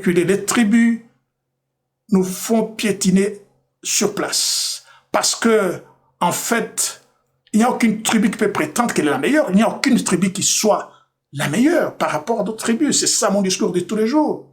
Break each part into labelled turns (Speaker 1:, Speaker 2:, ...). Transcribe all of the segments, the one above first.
Speaker 1: reculer. Les tribus nous font piétiner sur place. Parce que, en fait, il n'y a aucune tribu qui peut prétendre qu'elle est la meilleure. Il n'y a aucune tribu qui soit la meilleure par rapport à d'autres tribus. C'est ça mon discours de tous les jours.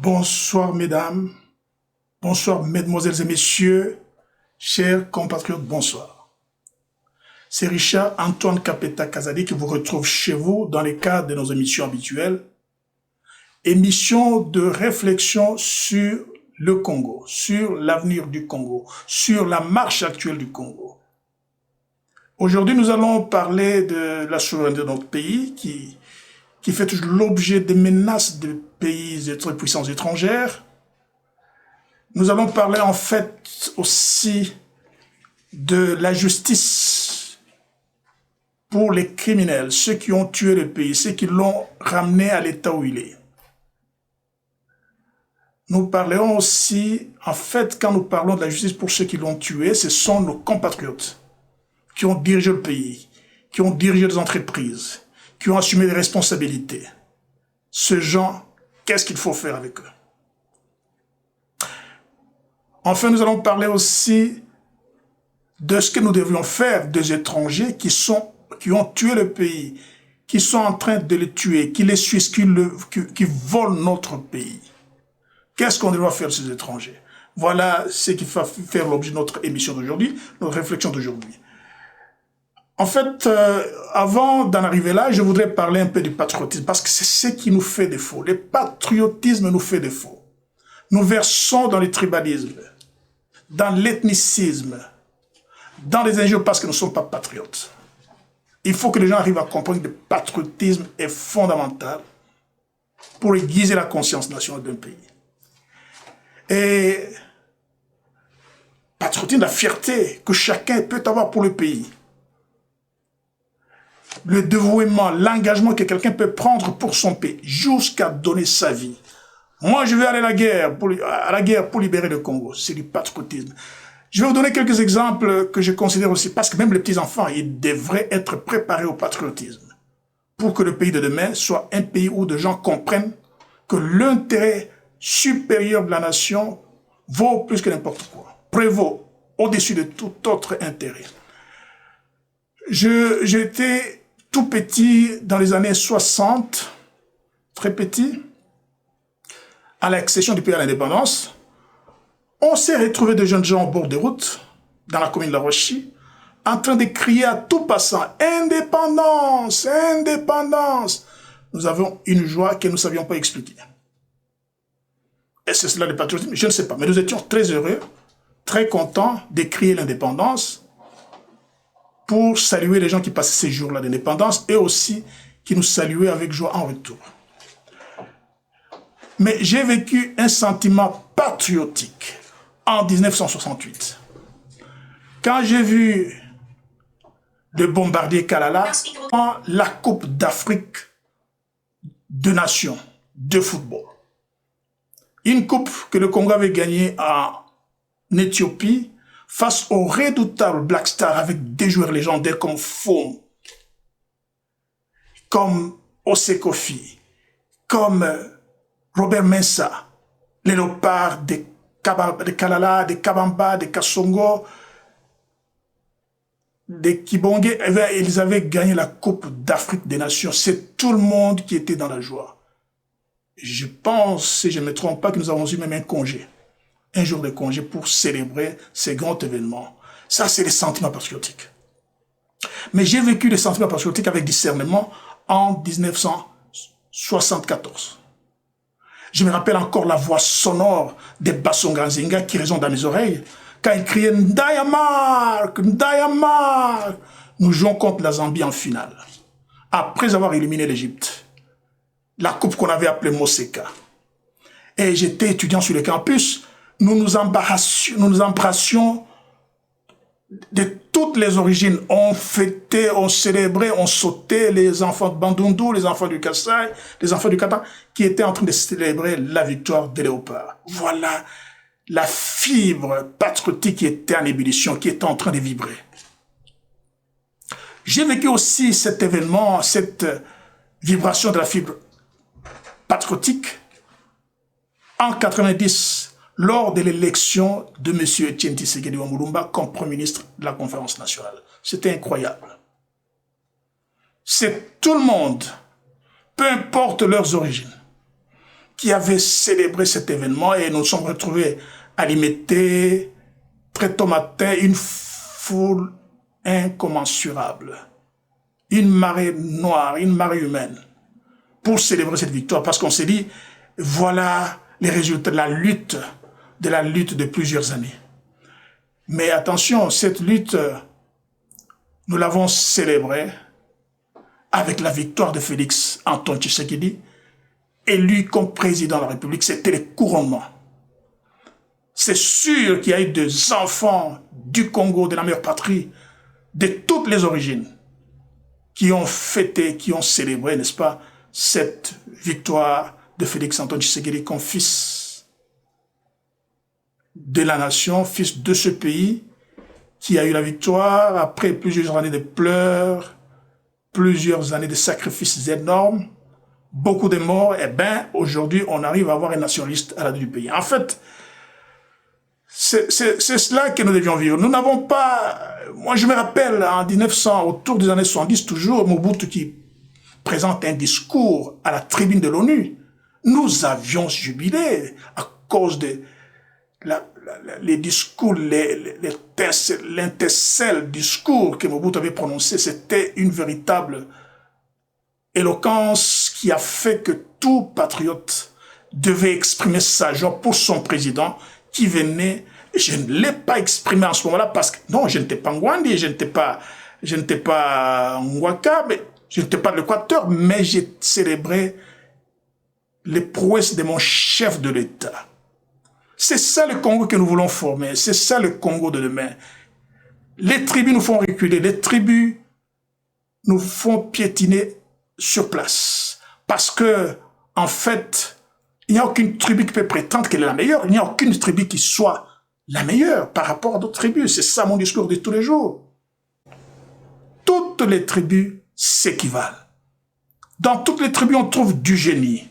Speaker 1: Bonsoir mesdames, bonsoir mesdemoiselles et messieurs, chers compatriotes, bonsoir. C'est Richard Antoine Kapeta Kazadi qui vous retrouve chez vous dans le cadre de nos émissions habituelles. Émissions de réflexion sur le Congo, sur l'avenir du Congo, sur la marche actuelle du Congo. Aujourd'hui, nous allons parler de la souveraineté de notre pays qui fait toujours l'objet des menaces de pays et de puissances étrangères. Nous allons parler en fait aussi de la justice pour les criminels, ceux qui ont tué le pays, ceux qui l'ont ramené à l'état où il est. Nous parlerons aussi, en fait, quand nous parlons de la justice pour ceux qui l'ont tué, ce sont nos compatriotes qui ont dirigé le pays, qui ont dirigé des entreprises, qui ont assumé des responsabilités. Ces gens, qu'est-ce qu'il faut faire avec eux? Enfin, nous allons parler aussi de ce que nous devrions faire des étrangers qui ont tué le pays, qui sont en train de le tuer, qui les suivent, qui volent notre pays. Qu'est-ce qu'on doit faire de ces étrangers? Voilà ce qui va faire l'objet de notre émission d'aujourd'hui, notre réflexion d'aujourd'hui. En fait, avant d'en arriver là, je voudrais parler un peu du patriotisme, parce que c'est ce qui nous fait défaut. Le patriotisme nous fait défaut. Nous versons dans le tribalisme, dans l'ethnicisme, dans les injures parce que nous ne sommes pas patriotes. Il faut que les gens arrivent à comprendre que le patriotisme est fondamental pour aiguiser la conscience nationale d'un pays. Et patriotisme, la fierté que chacun peut avoir pour le pays. Le dévouement, l'engagement que quelqu'un peut prendre pour son pays, jusqu'à donner sa vie. Moi, je vais aller à la guerre pour libérer le Congo. C'est du patriotisme. Je vais vous donner quelques exemples que je considère aussi, parce que même les petits-enfants, ils devraient être préparés au patriotisme. Pour que le pays de demain soit un pays où des gens comprennent que l'intérêt supérieur de la nation vaut plus que n'importe quoi. Prévaut au-dessus de tout autre intérêt. J'étais tout petit dans les années 60, très petit, à l'accession du pays à l'indépendance. On s'est retrouvé de jeunes gens au bord des routes, dans la commune de la Rochie, en train de crier à tout passant « Indépendance! Indépendance !» Nous avions une joie que nous ne savions pas expliquer. Est-ce cela le patriotisme? Je ne sais pas, mais nous étions très heureux, très contents de crier l'indépendance, pour saluer les gens qui passaient ces jours-là d'indépendance et aussi qui nous saluaient avec joie en retour. Mais j'ai vécu un sentiment patriotique en 1968. Quand j'ai vu le bombardier Kalala, la Coupe d'Afrique de Nations de football. Une coupe que le Congo avait gagnée en Éthiopie, face au redoutable Black Star avec des joueurs légendaires comme Fom, comme Osekofi, comme Robert Mensah, les léopards de Kalala, de Kabamba, de Kassongo, de Kibonge, ils avaient gagné la Coupe d'Afrique des Nations. C'est tout le monde qui était dans la joie. Je pense, si je ne me trompe pas, que nous avons eu même un jour de congé pour célébrer ces grands événements. Ça, c'est les sentiments patriotiques. Mais j'ai vécu les sentiments patriotiques avec discernement en 1968. 74. Je me rappelle encore la voix sonore des Bassonga Nzinga qui résonne dans mes oreilles quand ils criaient Ndaya Mark, Ndaya Mark. Nous jouons contre la Zambie en finale. Après avoir éliminé l'Égypte, la coupe qu'on avait appelée Moseka. Et j'étais étudiant sur le campus, nous nous embrassions de toutes les origines. On fêtait, on célébrait, on sautait, les enfants de Bandundu, les enfants du Kassai, les enfants du Kata, qui étaient en train de célébrer la victoire des léopards. Voilà la fibre patriotique qui était en ébullition, qui était en train de vibrer. J'ai vécu aussi cet événement, cette vibration de la fibre patriotique en 90, lors de l'élection de M. Etienne Tshisekedi Mulumba comme Premier ministre de la Conférence nationale. C'était incroyable. C'est tout le monde, peu importe leurs origines, qui avait célébré cet événement et nous nous sommes retrouvés à l'imiter très tôt matin, une foule incommensurable, une marée noire, une marée humaine, pour célébrer cette victoire, parce qu'on s'est dit, voilà les résultats de la lutte de plusieurs années. Mais attention, cette lutte, nous l'avons célébrée avec la victoire de Félix Antoine Tshisekedi, élu comme président de la République. C'était le couronnement. C'est sûr qu'il y a eu des enfants du Congo, de la meilleure patrie, de toutes les origines, qui ont fêté, qui ont célébré, n'est-ce pas, cette victoire de Félix Antoine Tshisekedi comme fils de la nation, fils de ce pays, qui a eu la victoire après plusieurs années de pleurs, plusieurs années de sacrifices énormes, beaucoup de morts. Eh bien, aujourd'hui, on arrive à avoir un nationaliste à la tête du pays. En fait, c'est cela que nous devions vivre. Nous n'avons pas... Moi, je me rappelle, en 1900, autour des années 70, toujours, Mobutu qui présente un discours à la tribune de l'ONU. Nous avions jubilé à cause de les discours, l'intercelle discours que Mobutu avait prononcé. C'était une véritable éloquence qui a fait que tout patriote devait exprimer sa joie pour son président qui venait. Je ne l'ai pas exprimé en ce moment-là parce que, non, je n'étais pas Ngwandi, je n'étais pas Ngwaka, mais je n'étais pas de l'Équateur, mais j'ai célébré les prouesses de mon chef de l'État. C'est ça le Congo que nous voulons former, c'est ça le Congo de demain. Les tribus nous font reculer, les tribus nous font piétiner sur place. Parce que, en fait, il n'y a aucune tribu qui peut prétendre qu'elle est la meilleure. Il n'y a aucune tribu qui soit la meilleure par rapport à d'autres tribus. C'est ça mon discours de tous les jours. Toutes les tribus s'équivalent. Dans toutes les tribus, on trouve du génie.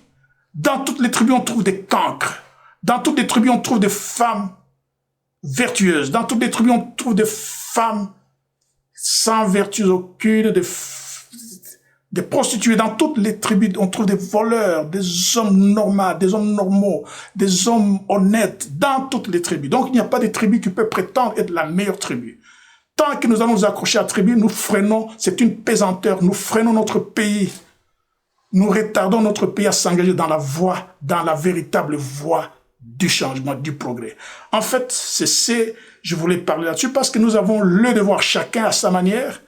Speaker 1: Dans toutes les tribus, on trouve des cancres. Dans toutes les tribus, on trouve des femmes vertueuses. Dans toutes les tribus, on trouve des femmes sans vertu aucune, des prostituées. Dans toutes les tribus, on trouve des voleurs, des hommes normaux, des hommes normaux, des hommes honnêtes, dans toutes les tribus. Donc, il n'y a pas de tribu qui peut prétendre être la meilleure tribu. Tant que nous allons nous accrocher à la tribu, nous freinons, c'est une pesanteur, nous freinons notre pays. Nous retardons notre pays à s'engager dans la voie, dans la véritable voie du changement, du progrès. En fait, je voulais parler là-dessus parce que nous avons le devoir, chacun à sa manière,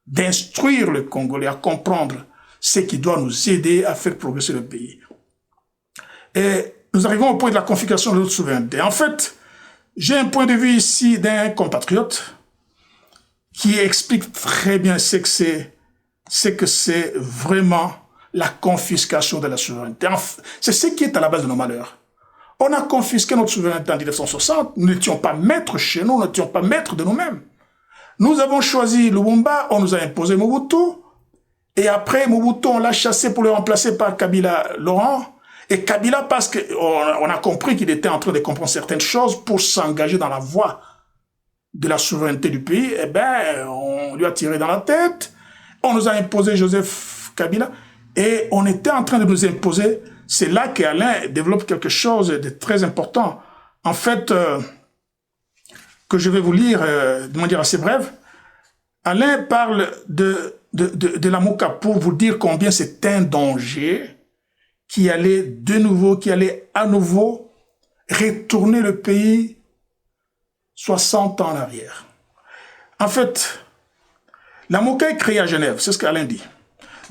Speaker 1: d'instruire le Congolais à comprendre ce qui doit nous aider à faire progresser le pays. Et nous arrivons au point de la configuration de notre souveraineté. En fait, j'ai un point de vue ici d'un compatriote qui explique très bien ce que c'est vraiment la confiscation de la souveraineté. C'est ce qui est à la base de nos malheurs. On a confisqué notre souveraineté en 1960. Nous n'étions pas maîtres chez nous, nous n'étions pas maîtres de nous-mêmes. Nous avons choisi Lumumba, on nous a imposé Mobutu. Et après, Mobutu, on l'a chassé pour le remplacer par Kabila Laurent. Et Kabila, parce qu'on a compris qu'il était en train de comprendre certaines choses pour s'engager dans la voie de la souveraineté du pays, eh ben, on lui a tiré dans la tête. On nous a imposé Joseph Kabila. Et on était en train de nous imposer. C'est là qu'Alain développe quelque chose de très important. En fait, que je vais vous lire de manière assez brève. Alain parle de la Mouka pour vous dire combien c'est un danger qui allait à nouveau retourner le pays 60 ans en arrière. En fait, la MOCA est créée à Genève, c'est ce qu'Alain dit,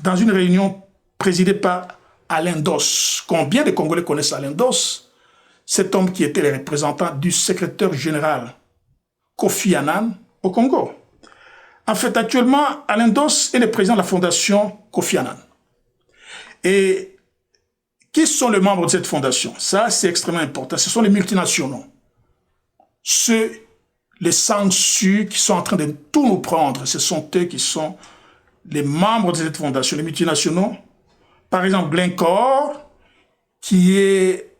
Speaker 1: dans une réunion présidée par Alain Dos. Combien de Congolais connaissent Alain Dos? Cet homme qui était le représentant du secrétaire général Kofi Annan au Congo. En fait, actuellement, Alain Dos est le président de la fondation Kofi Annan. Et qui sont les membres de cette fondation? Ça, c'est extrêmement important. Ce sont les multinationaux. Les sangs-su qui sont en train de tout nous prendre, ce sont eux qui sont les membres de cette fondation, les multinationaux. Par exemple, Glencore, qui est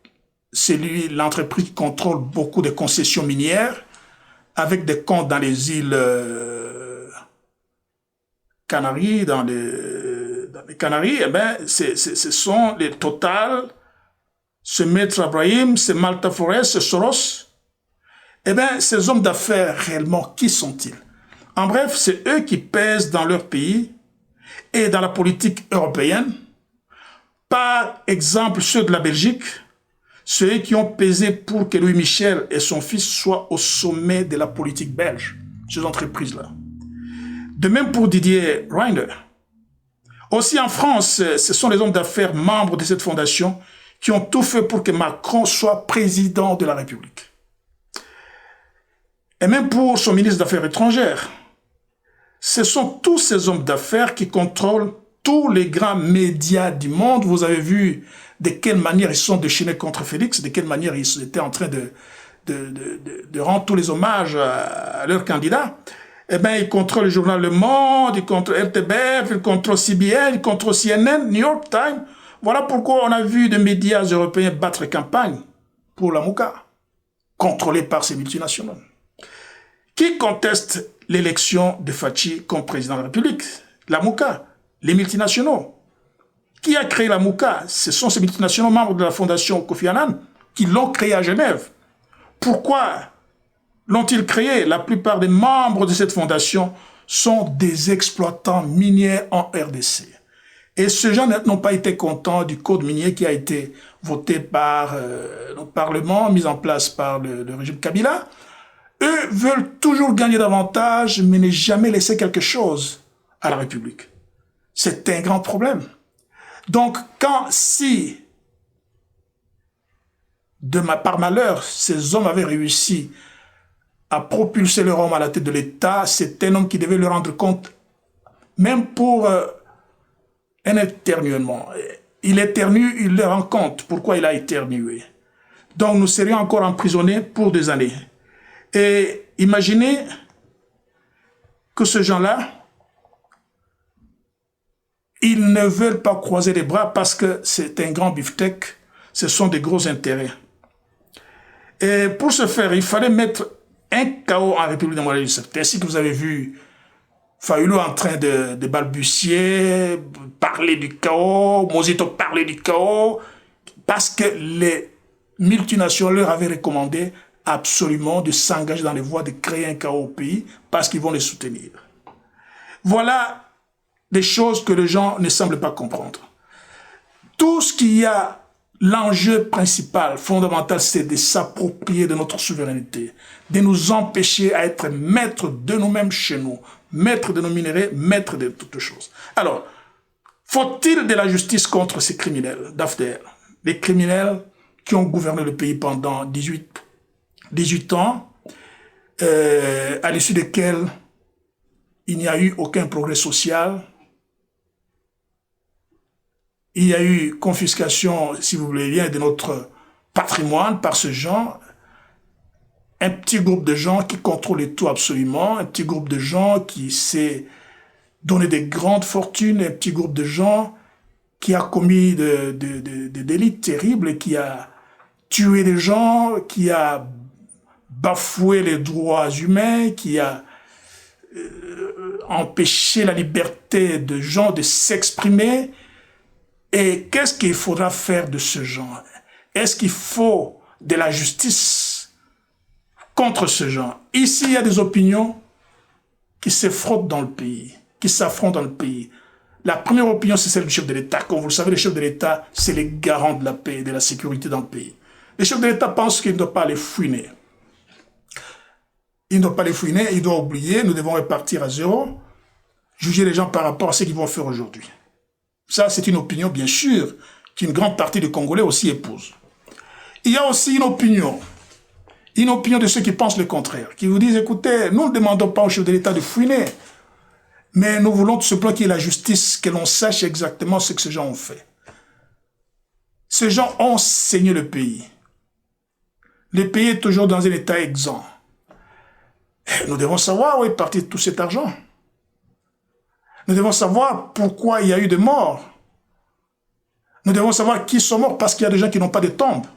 Speaker 1: l'entreprise qui contrôle beaucoup de concessions minières, avec des comptes dans les îles Canaries, dans les Canaries, eh ben, ce sont les Total, ce Maître Abraham, ce Malta Forest, ce Soros. Eh bien, ces hommes d'affaires, réellement, qui sont-ils? En bref, c'est eux qui pèsent dans leur pays et dans la politique européenne. Par exemple, ceux de la Belgique, ceux qui ont pesé pour que Louis Michel et son fils soient au sommet de la politique belge, ces entreprises-là. De même pour Didier Reynders. Aussi en France, ce sont les hommes d'affaires membres de cette fondation qui ont tout fait pour que Macron soit président de la République. Et même pour son ministre des Affaires étrangères, ce sont tous ces hommes d'affaires qui contrôlent tous les grands médias du monde. Vous avez vu de quelle manière ils sont déchaînés contre Félix, de quelle manière ils étaient en train de rendre tous les hommages à leur candidat. Eh bien, ils contrôlent le journal Le Monde, ils contrôlent RTBF, ils contrôlent CBN, ils contrôlent CNN, New York Times. Voilà pourquoi on a vu des médias européens battre campagne pour la MOCA, contrôlés par ces multinationales. Qui conteste l'élection de Fachi comme président de la République? La MOCA, les multinationaux. Qui a créé la MOCA? Ce sont ces multinationaux membres de la fondation Kofi Annan qui l'ont créée à Genève. Pourquoi l'ont-ils créé? La plupart des membres de cette fondation sont des exploitants miniers en RDC. Et ces gens n'ont pas été contents du code minier qui a été voté par le Parlement, mis en place par le régime Kabila. Eux veulent toujours gagner davantage, mais ne jamais laisser quelque chose à la République. C'est un grand problème. Donc, si, par malheur, ces hommes avaient réussi à propulser leur homme à la tête de l'État, c'est un homme qui devait leur rendre compte, même pour un éternuement. Il éternue, il leur rend compte pourquoi il a éternué. Donc, nous serions encore emprisonnés pour des années. Et imaginez que ces gens-là, ils ne veulent pas croiser les bras parce que c'est un grand beefsteak, ce sont des gros intérêts. Et pour ce faire, il fallait mettre un chaos en République démocratique. C'est ainsi que vous avez vu Fayulu en train de balbutier, parler du chaos, Mosito parler du chaos, parce que les multinationales leur avaient recommandé absolument de s'engager dans les voies de créer un chaos au pays parce qu'ils vont les soutenir. Voilà des choses que les gens ne semblent pas comprendre. Tout ce qu'il y a, l'enjeu principal, fondamental, c'est de s'approprier de notre souveraineté, de nous empêcher à être maîtres de nous-mêmes chez nous, maîtres de nos minéraux, maîtres de toutes choses. Alors, faut-il de la justice contre ces criminels d'AFDR, les criminels qui ont gouverné le pays pendant 18 ans, à l'issue desquels il n'y a eu aucun progrès social. Il y a eu confiscation, si vous voulez bien, de notre patrimoine par ce genre. Un petit groupe de gens qui contrôlent tout absolument, un petit groupe de gens qui s'est donné des grandes fortunes, un petit groupe de gens qui a commis des délits terribles, et qui a tué des gens, qui a bafoué les droits humains, qui a empêché la liberté de gens de s'exprimer. Et qu'est-ce qu'il faudra faire de ce genre? Est-ce qu'il faut de la justice contre ce genre? Ici, il y a des opinions qui se frottent dans le pays, qui s'affrontent dans le pays. La première opinion, c'est celle du chef de l'État. Comme vous le savez, le chef de l'État, c'est les garants de la paix et de la sécurité dans le pays. Le chef de l'État pense qu'il ne doit pas les fouiner. Il ne doit pas les fouiner, il doit oublier, nous devons repartir à zéro, juger les gens par rapport à ce qu'ils vont faire aujourd'hui. Ça, c'est une opinion, bien sûr, qu'une grande partie des Congolais aussi épouse. Il y a aussi une opinion de ceux qui pensent le contraire, qui vous disent, écoutez, nous ne demandons pas au chef de l'État de fouiner, mais nous voulons tout simplement qu'il y ait la justice, que l'on sache exactement ce que ces gens ont fait. Ces gens ont saigné le pays. Le pays est toujours dans un état exempt. Et nous devons savoir où est parti tout cet argent. Nous devons savoir pourquoi il y a eu des morts. Nous devons savoir qui sont morts parce qu'il y a des gens qui n'ont pas de tombe.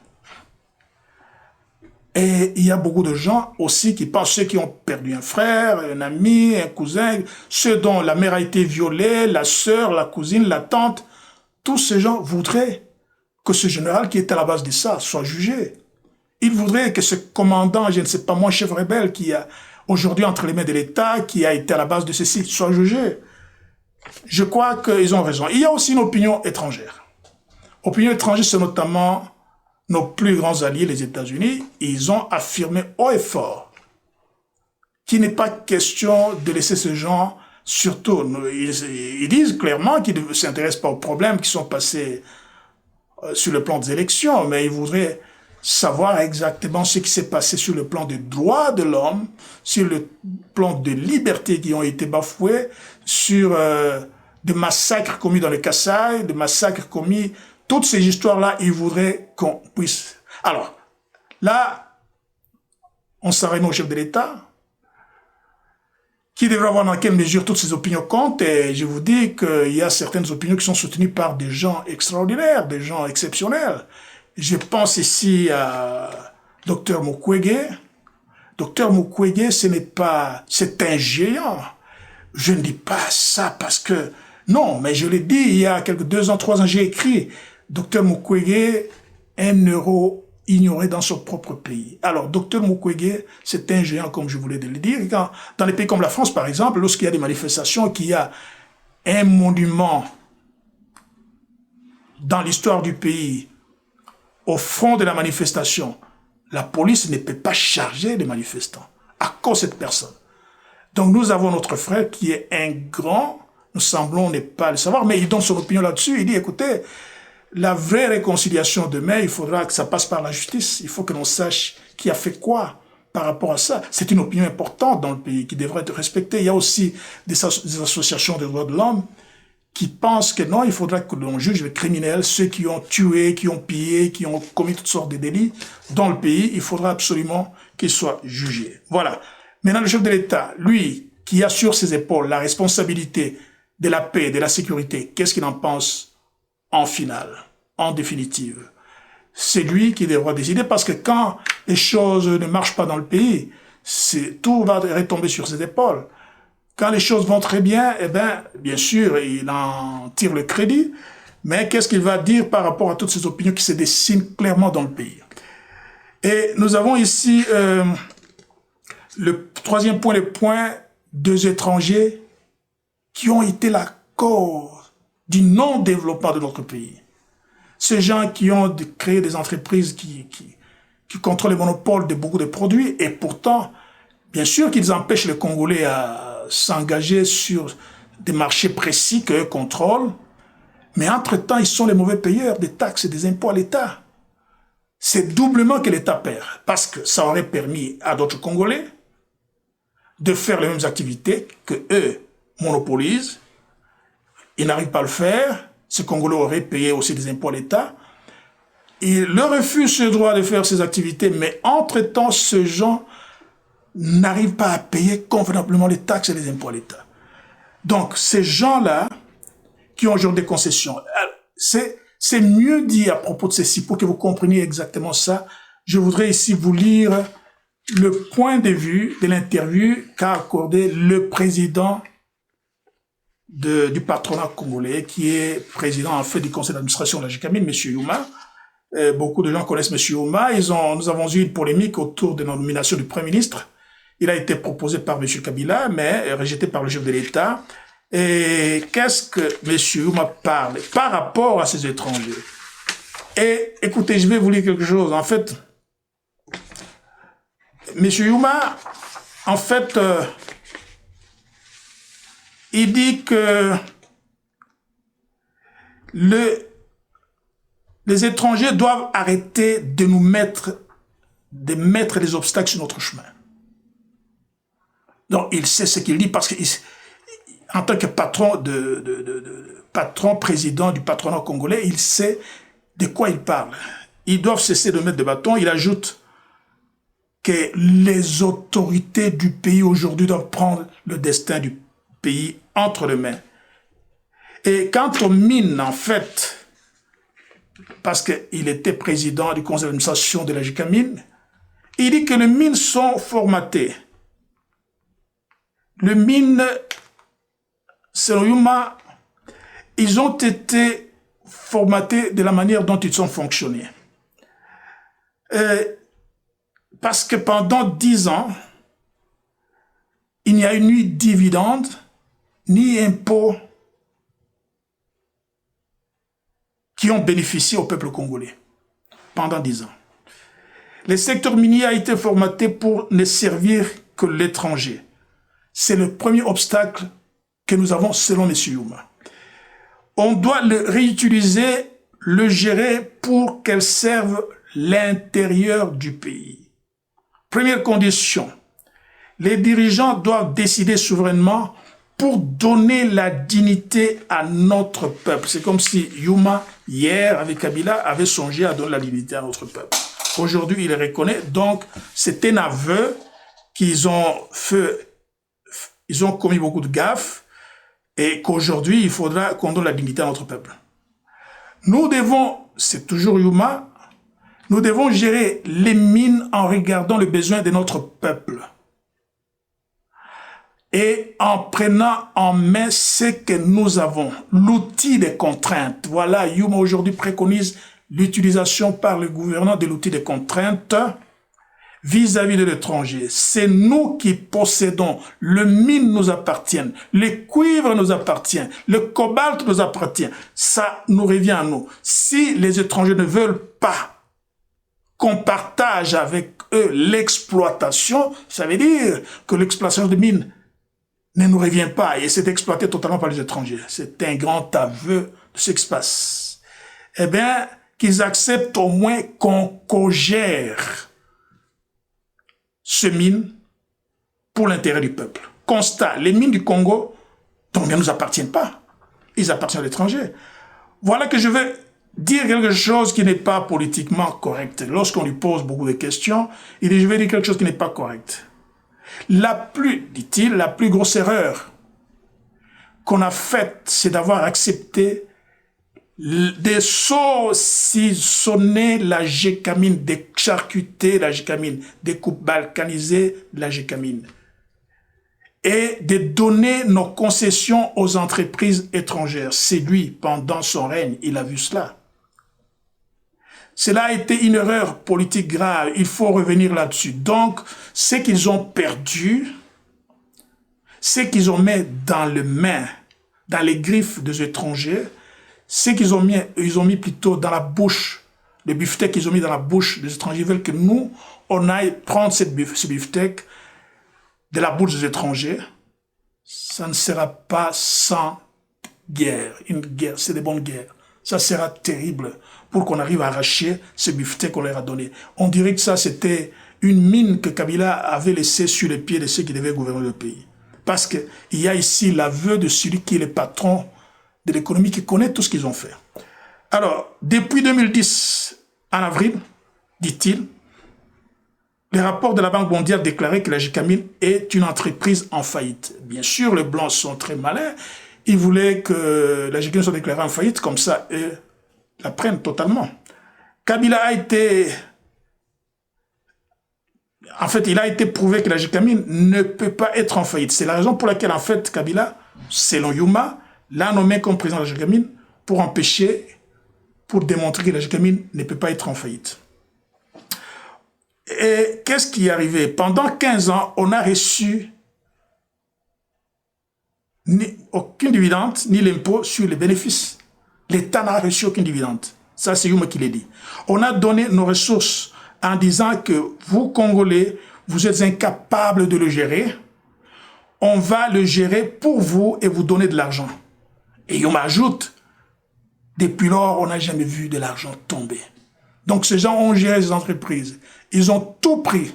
Speaker 1: Et il y a beaucoup de gens aussi qui pensent, ceux qui ont perdu un frère, un ami, un cousin, ceux dont la mère a été violée, la sœur, la cousine, la tante. Tous ces gens voudraient que ce général qui est à la base de ça soit jugé. Ils voudraient que ce commandant, je ne sais pas moi, chef rebelle qui a aujourd'hui entre les mains de l'État, qui a été à la base de ceci, soit jugé. Je crois qu'ils ont raison. Il y a aussi une opinion étrangère. Opinion étrangère, c'est notamment nos plus grands alliés, les États-Unis. Ils ont affirmé haut et fort qu'il n'est pas question de laisser ces gens, surtout, ils disent clairement qu'ils ne s'intéressent pas aux problèmes qui sont passés sur le plan des élections, mais ils voudraient savoir exactement ce qui s'est passé sur le plan des droits de l'homme, sur le plan de liberté qui ont été bafoués, sur des massacres commis dans le Kasaï, des massacres commis, toutes ces histoires-là, ils voudraient qu'on puisse... Alors, là, on s'en remet au chef de l'État, qui devrait voir dans quelle mesure toutes ces opinions comptent, et je vous dis qu'il y a certaines opinions qui sont soutenues par des gens extraordinaires, des gens exceptionnels. Je pense ici à Dr Mukwege. Dr Mukwege, c'est un géant. Je ne dis pas ça parce que, non, mais je l'ai dit il y a quelques 2 ans, 3 ans, j'ai écrit, Dr Mukwege, un euro ignoré dans son propre pays. Alors, Dr Mukwege, c'est un géant, comme je voulais le dire. Dans les pays comme la France, par exemple, lorsqu'il y a des manifestations, qu'il y a un monument dans l'histoire du pays, au fond de la manifestation, la police ne peut pas charger les manifestants à cause de cette personne. Donc nous avons notre frère qui est un grand, nous semblons ne pas le savoir, mais il donne son opinion là-dessus, il dit, écoutez, la vraie réconciliation demain, il faudra que ça passe par la justice, il faut que l'on sache qui a fait quoi par rapport à ça. C'est une opinion importante dans le pays qui devrait être respectée. Il y a aussi des associations de droits de l'homme qui pensent que non, il faudra que l'on juge les criminels, ceux qui ont tué, qui ont pillé, qui ont commis toutes sortes de délits dans le pays, il faudra absolument qu'ils soient jugés. Voilà. Maintenant, le chef de l'État, lui, qui a sur ses épaules la responsabilité de la paix, de la sécurité, qu'est-ce qu'il en pense en finale, en définitive? C'est lui qui devra décider parce que quand les choses ne marchent pas dans le pays, tout va retomber sur ses épaules. Quand les choses vont très bien, eh bien, bien sûr, il en tire le crédit, mais qu'est-ce qu'il va dire par rapport à toutes ces opinions qui se dessinent clairement dans le pays? Et nous avons ici le troisième point, le point des étrangers qui ont été la cause du non-développement de notre pays. Ces gens qui ont créé des entreprises qui contrôlent les monopoles de beaucoup de produits, et pourtant, bien sûr qu'ils empêchent les Congolais à s'engager sur des marchés précis qu'eux contrôlent, mais entre-temps, ils sont les mauvais payeurs des taxes et des impôts à l'État. C'est doublement que l'État perd, parce que ça aurait permis à d'autres Congolais de faire les mêmes activités que eux monopolisent. Ils n'arrivent pas à le faire. Ces Congolais auraient payé aussi des impôts à l'État. Ils leur refusent ce droit de faire ces activités, mais entre-temps, ces gens n'arrivent pas à payer convenablement les taxes et les impôts à l'État. Donc, ces gens-là, qui ont aujourd'hui des concessions, c'est mieux dit à propos de ceci, pour que vous compreniez exactement ça. Je voudrais ici vous lire le point de vue de l'interview qu'a accordé le président du patronat congolais, qui est président en fait du conseil d'administration de la GCAMIN, M. Youma. Beaucoup de gens connaissent M. Youma. Nous avons eu une polémique autour de la nomination du Premier ministre. Il a été proposé par M. Kabila, mais rejeté par le chef de l'État. Et qu'est-ce que M. Youma parle par rapport à ces étrangers? Et écoutez, je vais vous lire quelque chose. En fait, M. Youma, en fait, il dit que les étrangers doivent arrêter de nous mettre des obstacles sur notre chemin. Donc, il sait ce qu'il dit parce qu'en tant que patron patron président du patronat congolais, il sait de quoi il parle. Ils doivent cesser de mettre des bâtons. Il ajoute que les autorités du pays aujourd'hui doivent prendre le destin du pays entre les mains. Et quant aux mines, en fait, parce qu'il était président du conseil d'administration de la JICAMINE, il dit que les mines sont formatées. Les mines, selon Youma, ils ont été formatés de la manière dont ils ont fonctionné. Parce que pendant 10 ans, il n'y a eu ni dividende, ni impôts qui ont bénéficié au peuple congolais pendant 10 ans. Le secteur minier a été formaté pour ne servir que l'étranger. C'est le premier obstacle que nous avons selon M. Youma. On doit le réutiliser, le gérer pour qu'elle serve l'intérieur du pays. Première condition, les dirigeants doivent décider souverainement pour donner la dignité à notre peuple. C'est comme si Youma, hier, avec Kabila, avait songé à donner la dignité à notre peuple. Aujourd'hui, il le reconnaît. Donc, c'est un aveu qu'ils ont fait. Ils ont commis beaucoup de gaffes et qu'aujourd'hui, il faudra qu'on donne la dignité à notre peuple. Nous devons, c'est toujours Youma, nous devons gérer les mines en regardant les besoins de notre peuple et en prenant en main ce que nous avons, l'outil des contraintes. Voilà, Youma aujourd'hui préconise l'utilisation par le gouvernement de l'outil des contraintes vis-à-vis de l'étranger. C'est nous qui possédons. Le mine nous appartient, le cuivre nous appartient, le cobalt nous appartient. Ça nous revient à nous. Si les étrangers ne veulent pas qu'on partage avec eux l'exploitation, ça veut dire que l'exploitation de mines ne nous revient pas et c'est exploité totalement par les étrangers. C'est un grand aveu de ce qui se passe. Eh bien, qu'ils acceptent au moins qu'on cogère ce mine pour l'intérêt du peuple. Constat, les mines du Congo, donc ne nous appartiennent pas. Ils appartiennent à l'étranger. Voilà que je vais dire quelque chose qui n'est pas politiquement correct. Lorsqu'on lui pose beaucoup de questions, il dit, je vais dire quelque chose qui n'est pas correct. Dit-il, la plus grosse erreur qu'on a faite, c'est d'avoir accepté de saucissonner la JICAMINE, de charcuter la JICAMINE, de balkaniser la JICAMINE et de donner nos concessions aux entreprises étrangères. C'est lui, pendant son règne, il a vu cela. Cela a été une erreur politique grave, il faut revenir là-dessus. Donc, ce qu'ils ont perdu, ce qu'ils ont mis dans les mains, dans les griffes des étrangers, ce qu'ils ont mis, ils ont mis plutôt dans la bouche, le beefsteak qu'ils ont mis dans la bouche des étrangers, ils veulent que nous, on aille prendre ce beefsteak de la bouche des étrangers. Ça ne sera pas sans guerre. Une guerre, c'est des bonnes guerres. Ça sera terrible pour qu'on arrive à arracher ce beefsteak qu'on leur a donné. On dirait que ça, c'était une mine que Kabila avait laissée sur les pieds de ceux qui devaient gouverner le pays. Parce qu'il y a ici l'aveu de celui qui est le patron de l'économie, qui connaît tout ce qu'ils ont fait. Alors, depuis 2010, en avril, dit-il, les rapports de la Banque mondiale déclaraient que la JICAMINE est une entreprise en faillite. Bien sûr, les Blancs sont très malins. Ils voulaient que la JICAMINE soit déclarée en faillite, comme ça, eux la prennent totalement. Kabila a été... En fait, il a été prouvé que la JICAMINE ne peut pas être en faillite. C'est la raison pour laquelle, en fait, Kabila, selon Youma, l'a nommé comme président de la JICAMINE pour empêcher, pour démontrer que la JICAMINE ne peut pas être en faillite. Et qu'est-ce qui est arrivé? Pendant 15 ans, on a reçu aucune dividende, ni l'impôt sur les bénéfices. L'État n'a reçu aucune dividende. Ça, c'est Youma qui l'a dit. On a donné nos ressources en disant que vous, Congolais, vous êtes incapables de le gérer. On va le gérer pour vous et vous donner de l'argent. Et Youma ajoute, depuis lors, on n'a jamais vu de l'argent tomber. Donc, ces gens ont géré ces entreprises. Ils ont tout pris.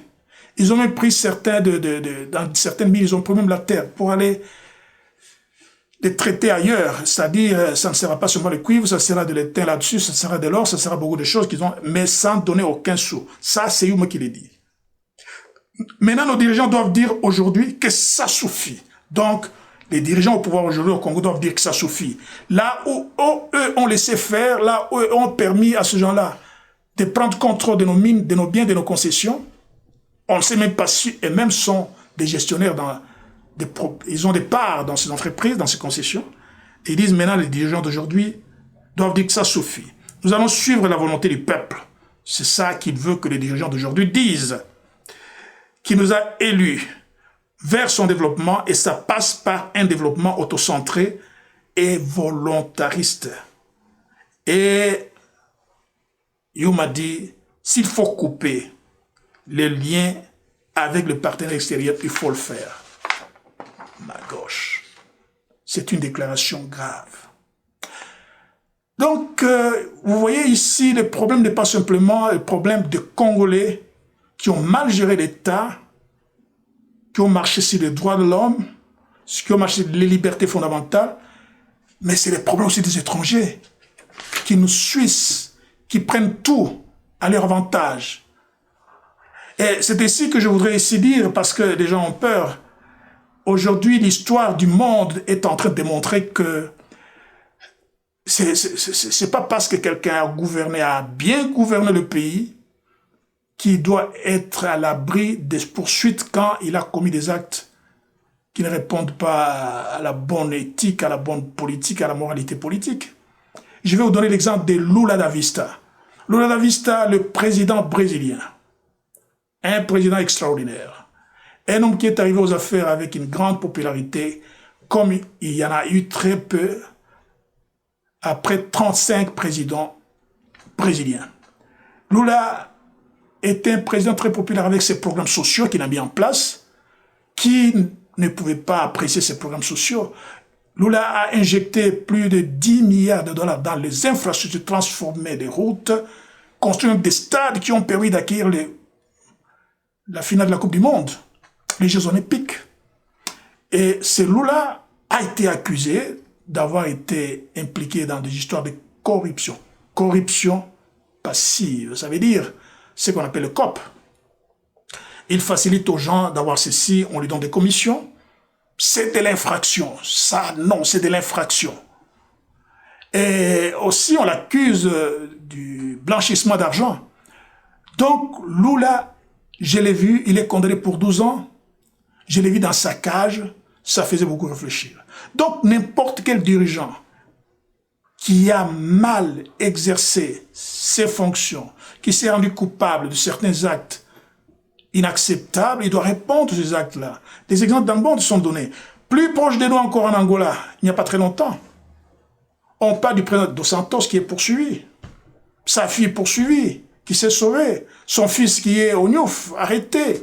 Speaker 1: Ils ont même pris certains dans certaines mines, ils ont pris même la terre pour aller les traiter ailleurs. C'est-à-dire, ça ne sera pas seulement le cuivre, ça sera de l'étain là-dessus, ça sera de l'or, ça sera beaucoup de choses qu'ils ont, mais sans donner aucun sou. Ça, c'est Youma qui l'a dit. Maintenant, nos dirigeants doivent dire aujourd'hui que ça suffit. Donc, les dirigeants au pouvoir aujourd'hui au Congo doivent dire que ça suffit. Là où eux ont laissé faire, là où eux ont permis à ces gens-là de prendre contrôle de nos mines, de nos biens, de nos concessions, on ne sait même pas si eux-mêmes sont des gestionnaires ils ont des parts dans ces entreprises, dans ces concessions. Et ils disent maintenant, les dirigeants d'aujourd'hui doivent dire que ça suffit. Nous allons suivre la volonté du peuple. C'est ça qu'il veut que les dirigeants d'aujourd'hui disent. Qui nous a élus vers son développement, et ça passe par un développement autocentré et volontariste. Et Youma dit, s'il faut couper les liens avec le partenaire extérieur, il faut le faire. Ma gauche. C'est une déclaration grave. Donc, vous voyez ici, le problème n'est pas simplement le problème de Congolais qui ont mal géré l'État, qui ont marché sur les droits de l'homme, qui ont marché sur les libertés fondamentales, mais c'est le problème aussi des étrangers qui nous suissent, qui prennent tout à leur avantage. Et c'est ici que je voudrais ici dire, parce que les gens ont peur, aujourd'hui, l'histoire du monde est en train de démontrer que c'est pas parce que quelqu'un a bien gouverné le pays qui doit être à l'abri des poursuites quand il a commis des actes qui ne répondent pas à la bonne éthique, à la bonne politique, à la moralité politique. Je vais vous donner l'exemple de Lula da Vista. Lula da Vista, le président brésilien, un président extraordinaire, un homme qui est arrivé aux affaires avec une grande popularité, comme il y en a eu très peu après 35 présidents brésiliens. Lula était un président très populaire avec ses programmes sociaux qu'il a mis en place. Qui ne pouvait pas apprécier ces programmes sociaux? Lula a injecté plus de 10 milliards de dollars dans les infrastructures, transformées des routes, construit des stades qui ont permis d'acquérir la finale de la Coupe du Monde, les Jeux Olympiques. Et ce Lula a été accusé d'avoir été impliqué dans des histoires de corruption. Corruption passive, ça veut dire ce qu'on appelle le COP. Il facilite aux gens d'avoir ceci, on lui donne des commissions. C'est de l'infraction. Ça, non, c'est de l'infraction. Et aussi, on l'accuse du blanchissement d'argent. Donc, Lula, je l'ai vu, il est condamné pour 12 ans. Je l'ai vu dans sa cage. Ça faisait beaucoup réfléchir. Donc, n'importe quel dirigeant qui a mal exercé ses fonctions, qui s'est rendu coupable de certains actes inacceptables, il doit répondre à ces actes-là. Des exemples dans le monde sont donnés. Plus proche de nous encore en Angola, il n'y a pas très longtemps, on parle du président Dos Santos qui est poursuivi, sa fille poursuivie, qui s'est sauvée, son fils qui est au Niouf, arrêté.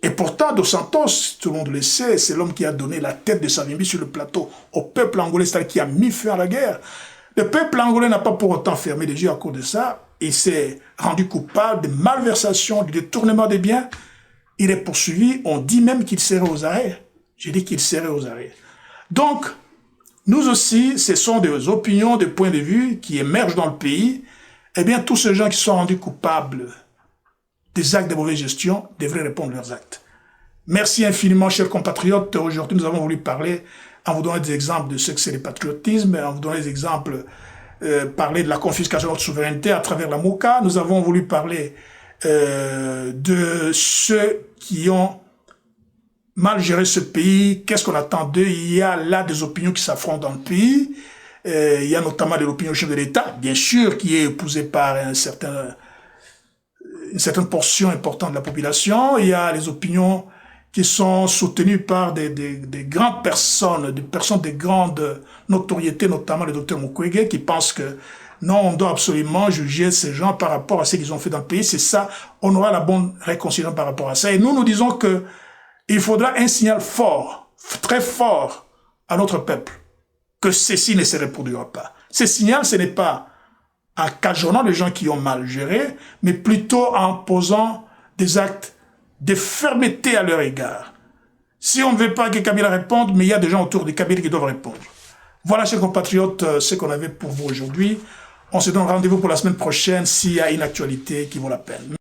Speaker 1: Et pourtant, Dos Santos, tout le monde le sait, c'est l'homme qui a donné la tête de Savimbi sur le plateau au peuple angolais, c'est-à-dire qui a mis fin à la guerre. Le peuple angolais n'a pas pour autant fermé les yeux à cause de ça. Il s'est rendu coupable de malversation, du détournement des biens. Il est poursuivi. On dit même qu'il serait aux arrêts. J'ai dit qu'il serait aux arrêts. Donc, nous aussi, ce sont des opinions, des points de vue qui émergent dans le pays. Eh bien, tous ces gens qui sont rendus coupables des actes de mauvaise gestion devraient répondre à leurs actes. Merci infiniment, chers compatriotes. Aujourd'hui, nous avons voulu parler, en vous donnant des exemples de ce que c'est le patriotisme, en vous donnant des exemples, parler de la confiscation de notre souveraineté à travers la MOCA. Nous avons voulu parler de ceux qui ont mal géré ce pays. Qu'est-ce qu'on attend d'eux? Il y a là des opinions qui s'affrontent dans le pays. Il y a notamment de l'opinion chef de l'État, bien sûr, qui est épousée par une certaine portion importante de la population. Il y a les opinions qui sont soutenus par des grandes personnes, des personnes de grande notoriété, notamment le docteur Mukwege, qui pensent que non, on doit absolument juger ces gens par rapport à ce qu'ils ont fait dans le pays. C'est ça, on aura la bonne réconciliation par rapport à ça. Et nous, nous disons que il faudra un signal fort, très fort à notre peuple, que ceci ne se reproduira pas. Ce signal, ce n'est pas en cajournant les gens qui ont mal géré, mais plutôt en posant des actes de fermeté à leur égard. Si on ne veut pas que Kabila réponde, mais il y a des gens autour de Kabila qui doivent répondre. Voilà, chers compatriotes, ce qu'on avait pour vous aujourd'hui. On se donne rendez-vous pour la semaine prochaine s'il y a une actualité qui vaut la peine.